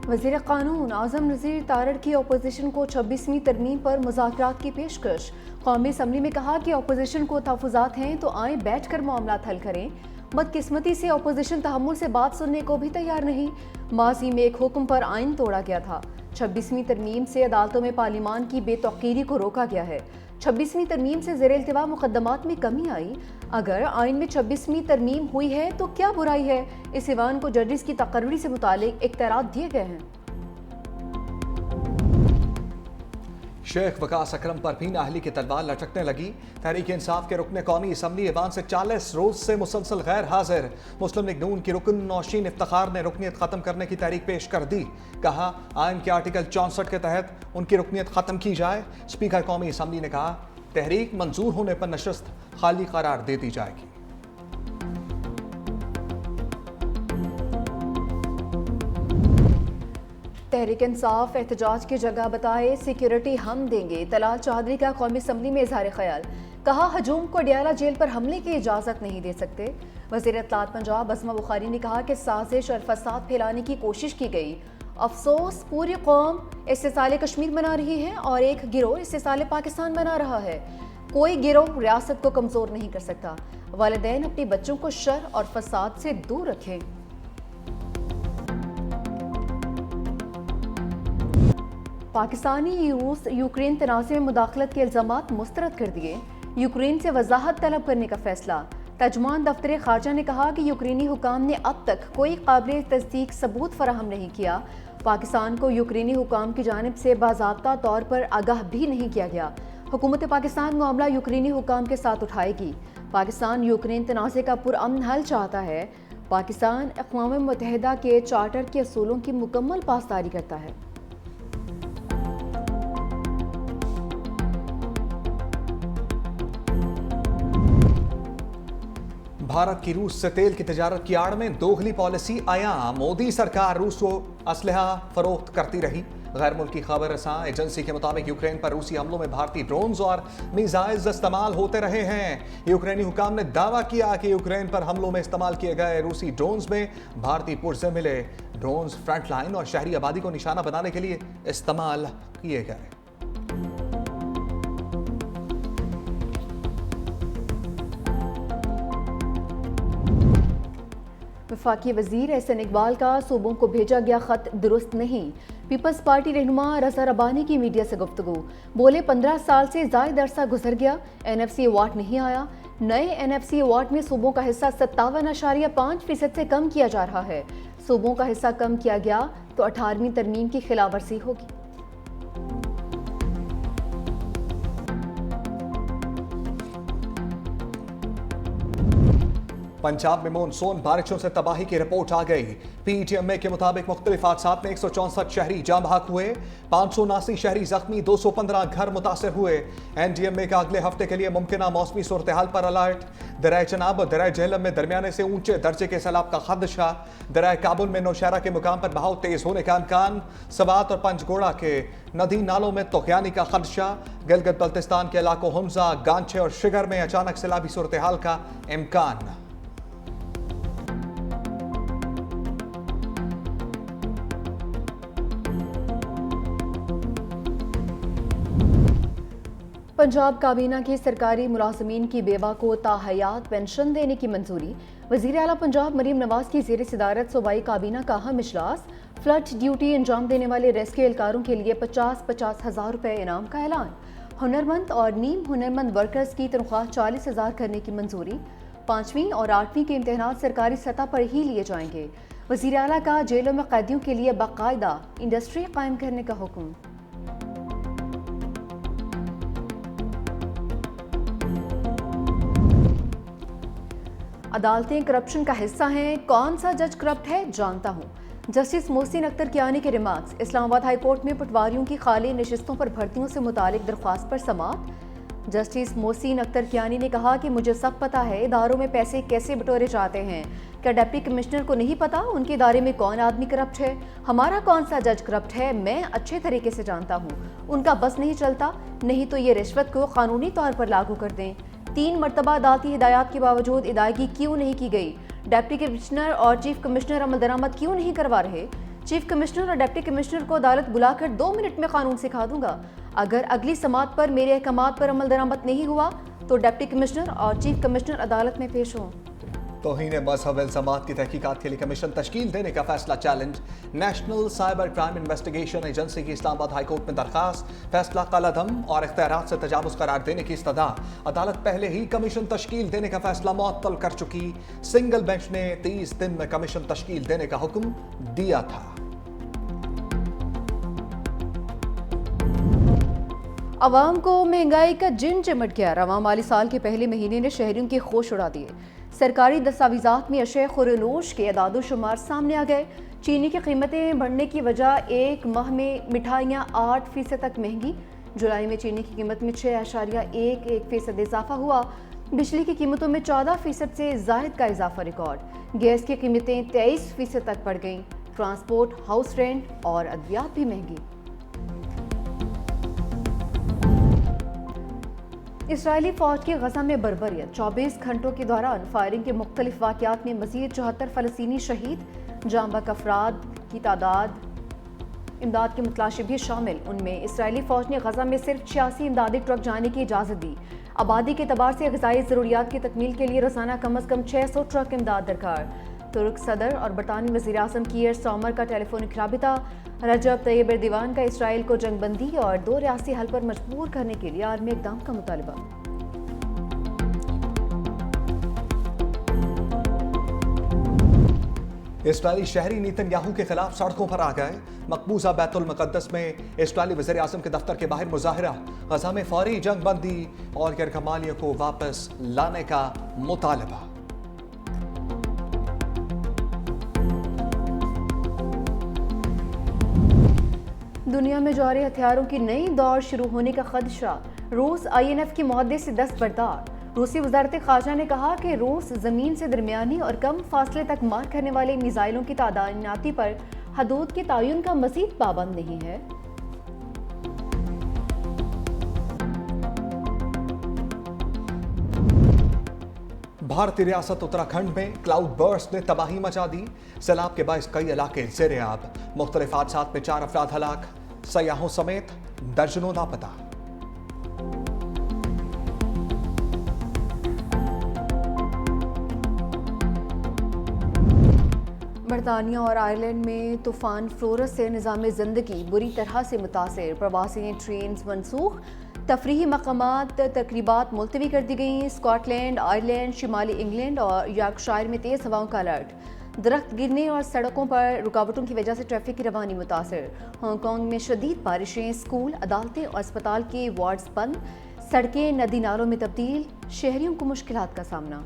वज़ीर क़ानून आज़म नज़ीर तारड़ की अपोजिशन को 26वीं तरमीम पर मुज़ाकरात की पेशकश। कौमी असम्बली में कहा कि अपोजिशन को तहफ़्फ़ुज़ात हैं तो आए बैठ कर मामलात हल करें। बदकिस्मती से अपोजिशन तहम्मुल से बात सुनने को भी तैयार नहीं। माजी में एक हुक्म पर आइन तोड़ा गया था। 26वीं तरमीम से अदालतों में पार्लिमान की बेतौकीरी को रोका गया है। 26वीं तरमीम से ज़ेर इल्तिवा मुकदमात में कमी आई। अगर आइन में 26वीं तरमीम हुई है तो क्या बुराई है? इस ईवान को जजिस की तकर्री से मुतालिक इख्तियारात दिए गए हैं। शेख वकास अकरम पर भी नाअहली की तलवार लटकने लगी। तहरीक इंसाफ के रुकन कौमी असम्बली ईवान से 40 रोज से मुसलसल गैर हाजिर। मुस्लिम लीग नून की रुकन नौशीन इफ्तिखार ने रुकनीत खत्म करने की तहरीक पेश कर दी। कहा आइन के आर्टिकल 64 के तहत उनकी रुकनीत खत्म की जाए। स्पीकर कौमी असम्बली ने कहा तहरीक मंजूर होने पर नशस्त खाली करार दे दी जाएगी। तहरीक इंसाफ एहतजाज की जगह बताए सिक्योरिटी हम देंगे। तलाल चौधरी का कौमी असम्बली में इजहार ख्याल। कहा हजूम को अडियाला जेल पर हमले की इजाज़त नहीं दे सकते। वज़ीर इत्तलात पंजाब अज़मा बुखारी ने कहा कि साजिश और फसाद फैलाने की कोशिश की गई। अफसोस पूरी कौम इस्तेसाले कश्मीर बना रही है और एक गिरोह इस्तेसाले पाकिस्तान बना रहा है। कोई गिरोह रियासत को कमज़ोर नहीं कर सकता। वालिदैन अपने बच्चों को शर और फसाद से दूर रखें। पाकिस्तानी रूस यूक्रेन तनाज़े में मुदाखलत के इल्ज़ामात मुस्तरद कर दिए। यूक्रेन से वजाहत तलब करने का फैसला। तर्जुमान दफ्तर खारजा ने कहा कि यूक्रेनी हुकाम ने अब तक कोई काबिल तस्दीक सबूत फराहम नहीं किया। पाकिस्तान को यूक्रेनी हुकाम की जानिब से बाज़ाब्ता तौर पर आगाह भी नहीं किया गया। हुकूमत पाकिस्तान मामला यूक्रेनी हुकाम के साथ उठाएगी। पाकिस्तान यूक्रेन तनाज़े का पुरअमन हल चाहता है। पाकिस्तान अक़वाम मुत्तहिदा के चार्टर के असूलों की मुकम्मल पासदारी करता है। भारत की रूस से तेल की तजारत की आड़ में दोगली पॉलिसी आया। मोदी सरकार रूस को असलहा फरोख्त करती रही। गैर मुल्की खबर रसां एजेंसी के मुताबिक यूक्रेन पर रूसी हमलों में भारतीय ड्रोन्स और मिसाइल्स इस्तेमाल होते रहे हैं। यूक्रेनी हुकाम ने दावा किया कि यूक्रेन पर हमलों में इस्तेमाल किए गए रूसी ड्रोन्स में भारतीय पुर्जे मिले। ड्रोन्स फ्रंट लाइन और शहरी आबादी को निशाना बनाने के लिए इस्तेमाल किए गए। वफाकी वजीर एहसन इकबाल का सूबों को भेजा गया खत दुरुस्त नहीं। पीपल्स पार्टी रहनुमा रज़ा रब्बानी की मीडिया से गुफ्तगू। बोले 15 साल से ज़ायद अरसा गुजर गया, NFC अवार्ड नहीं आया। नए NFC अवार्ड में सूबों का हिस्सा 57.5% से कम किया जा रहा है। सूबों का हिस्सा कम किया गया तो 18वीं तरमीम की खिलाफवर्जी होगी। पंजाब में मानसून बारिशों से तबाही की रिपोर्ट आ गई। PTMA के मुताबिक मुख्तलिफ हादसात में 164 शहरी जाँ बहक हुए, 579 शहरी जख्मी, 215 घर मुतासर हुए। NDMA का अगले हफ्ते के लिए मुमकिन मौसमी सूरत हाल पर अलर्ट। दरिया चनाब और दरिया झेलम में दरमियाने से ऊंचे दर्जे के सैलाब का खदशा। दरिया काबुल में नौशहरा के मुकाम पर बहाव तेज होने का इम्कान। सवात और पंचगोड़ा के नदी नालों में तोगयानी का खदशा। गिलगित बल्तिस्तान के इलाकों हमजा, गांछे और शिगर में अचानक सैलाबी सूरत हाल का इम्कान। पंजाब काबीना की सरकारी मुलाजमीन की बेवा को ताहयात पेंशन देने की मंजूरी। वज़ीर आला पंजाब मरीम नवाज की ज़ेर सदारत सूबाई काबीना का अहम इजलास। फ्लड ड्यूटी अंजाम देने वाले रेस्क्यू एहलकारों के लिए 50-50 हज़ार रुपये इनाम का ऐलान। हुनरमंद और नीम हुनरमंद वर्कर्स की तनख्वाह 40,000 करने की मंजूरी। 5वीं और 8वीं के इम्तहान सरकारी सतह पर ही लिए जाएंगे। वज़ीर आला का जेलों में कैदियों के लिए बाकायदा इंडस्ट्री कायम करने का हुक्म। अदालतें करप्शन का हिस्सा हैं, कौन सा जज करप्ट है जानता हूँ। जस्टिस मोहसिन अख्तर कियानी के रिमार्क्स। इस्लामाबाद हाई कोर्ट में पटवारियों की खाली नशिस्तों पर भर्तियों से मुतालिक दरख्वास्त पर समाअत। जस्टिस मोहसिन अख्तर कियानी ने कहा कि मुझे सब पता है इदारों में पैसे कैसे बटोरे जाते हैं। क्या डिप्टी कमिश्नर को नहीं पता उनके इदारे में कौन आदमी करप्ट है? हमारा कौन सा जज करप्ट है मैं अच्छे तरीके से जानता हूँ। उनका बस नहीं चलता, नहीं तो ये रिश्वत को कानूनी तौर पर लागू कर दें। 3 मरतबा अदालती हिदायत के बावजूद अदायगी क्यों नहीं की गई? डिप्टी कमिश्नर और चीफ कमिश्नर अमल दरामद क्यों नहीं करवा रहे? चीफ कमिश्नर और डिप्टी कमिश्नर को अदालत बुलाकर 2 मिनट में कानून सिखा दूंगा। अगर अगली समात पर मेरे अहकामात पर अमल दरामद नहीं हुआ तो डिप्टी कमिश्नर और चीफ कमिश्नर अदालत में पेश हों। तौहीन मजहब इल्जामात की तहकीकात के लिए कमीशन तश्कील देने का फैसला challenge. National cyber crime investigation agency की इस्लामाबाद हाईकोर्ट में दरखास्त। फैसला कलअदम और इख्तियारात से तजावुज करार देने की इस्तदा। अदालत पहले ही कमीशन तश्कील देने का फैसला मुअत्तल कर चुकी। सिंगल बेंच ने 30 दिन में कमीशन तश्कील देने का हुक्म दिया था। अवाम को महंगाई का जिन चिमट गया। रवां माली साल के पहले महीने ने शहरियों के होश उड़ा दिए। सरकारी दस्तावेजात में अशय खुरनोश के अदादोशुमार सामने आ गए। चीनी की कीमतें बढ़ने की वजह एक माह में मिठाइयाँ 8% तक महंगी। जुलाई में चीनी की कीमत में 6.11% इजाफा हुआ। बिजली की कीमतों में 14% से जायद का इजाफा रिकॉर्ड। गैस की कीमतें 23% तक बढ़ गईं। ट्रांसपोर्ट, हाउस रेंट और अद्वियात भी महंगी। इसराइली फौज की गजा में बर्बरियत। 24 घंटों के दौरान फायरिंग के मुख्तलिफ वाक़यात में मजीद 74 फ़लस्तीनी शहीद। जांबाक अफराद की तादाद इमदाद के मुतलाशी भी शामिल। उनमें इसराइली फौज ने गजा में सिर्फ 86 इमदादी ट्रक जाने की इजाज़त दी। आबादी के एतबार से ग़िज़ाई ज़रूरियात की तकमील के लिए रोज़ाना कम अज़ कम 600 ट्रक इमदाद दरकार। तुर्क सदर और बरतानवी वज़ीर आज़म कीयर स्टार्मर का टेलीफोनिक राबिता। रजब तैयब एर्दोगान का इसराइल को जंगबंदी और 2 रियासी हल पर मजबूर करने के लिए आर्मी इक़दाम का मुतालबा। इसराइली शहरी नेतन्याहू के खिलाफ सड़कों पर आ गए। मकबूजा बैतुल मुक़द्दस में इसराइली वज़ीर आज़म के दफ्तर के बाहर मुजाहिरा। गजा में फौरी जंगबंदी और यरगमालियों को वापस लाने का मुतालबा। दुनिया में जारी हथियारों की नई दौर शुरू होने का खदशा। रूस INF के मुहद्दे से दस्तबरदार। रूसी वज़ारत ख़ारजा ने कहा कि रूस ज़मीन से दरमियानी और कम फासले तक मार करने वाले मिसाइलों की तादानाती पर हदूद के तयन का मज़ीद पाबंद नहीं है। भारतीय रियासत उत्तराखंड में क्लाउड बर्स्ट ने तबाही मचा दी। सैलाब के बायस कई इलाके ज़ेर-ए-आब। मुख्तलिफ हादसात में 4 अफराद हलाक। सयाहों समेत दर्जनों लापता। बरतानिया और आयरलैंड में तूफान फ्लोरस से निज़ाम ज़िंदगी बुरी तरह से मुतासिर। प्रवासी ट्रेन मनसूख। तफरीही मकामात तकरीबात मुलतवी कर दी गई। स्कॉटलैंड, आयरलैंड, शिमाली इंग्लैंड और यॉर्कशायर में तेज़ हवाओं का अलर्ट। दरख्त गिरने और सड़कों पर रुकावटों की वजह से ट्रैफिक की रवानी मुतासिर। हांगकॉन्ग में शदीद बारिशें। स्कूल, अदालतें और अस्पताल के वार्ड्स बंद। सड़कें नदी नालों में तब्दील। शहरियों को मुश्किलात का सामना।